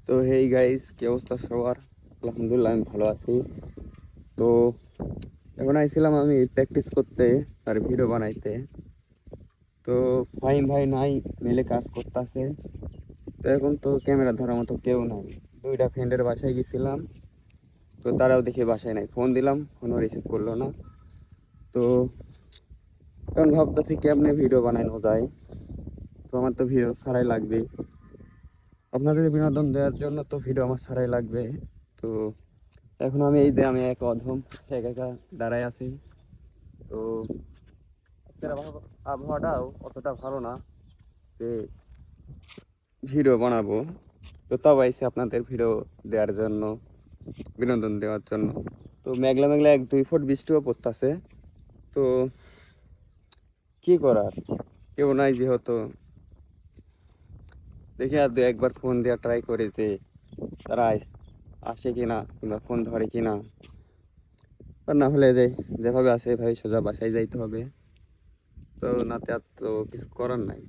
তো hey guys, কি অবস্থা সবার? আলহামদুলিল্লাহ আমি ভালো আছি। তো এখন আইছিলাম আমি প্র্যাকটিস করতে আর ভিডিও বানাইতে। তো ফাহিম ভাই নাই, মিলে কাজ করতেছে। তো এখন তো ক্যামেরা ধরার মতো কেউ নাই। দুইটা ফ্রেন্ডের বাসায় গেছিলাম, তো তারাও দেখি বাসায় নাই। ফোন দিলাম, ফোনও রিসিভ করলো না। তো এখন ভাবতেছি কেমনে ভিডিও বানানো যায়। তো আমার তো ভিডিও ছাড়াই লাগবে, আপনাদের বিনোদন দেওয়ার জন্য তো ভিডিও আমার ছাড়াই লাগবে। তো এখন আমি এই যে আমি এক অধম একা একা দাঁড়ায় আছি। তো আজকের আবহাওয়াটাও অতটা ভালো না যে ভিডিও বানাবো। তো তাও আইসি আপনাদের ভিডিও দেওয়ার জন্য, বিনোদন দেওয়ার জন্য। তো মেঘলা মেঘলা 1-2 ফুট বৃষ্টিও পড়তেছে। তো কি করার, কেউ নাই যেহেতু, দেখি আর 2-1বার ফোন দেওয়া ট্রাই করে যে তারা আসে কিনা কিংবা ফোন ধরে কিনা। আর না হলে যে যেভাবে আসে এভাবে সোজা বাসায় যাইতে হবে। তো নাতে আর তো কিছু করার নাই।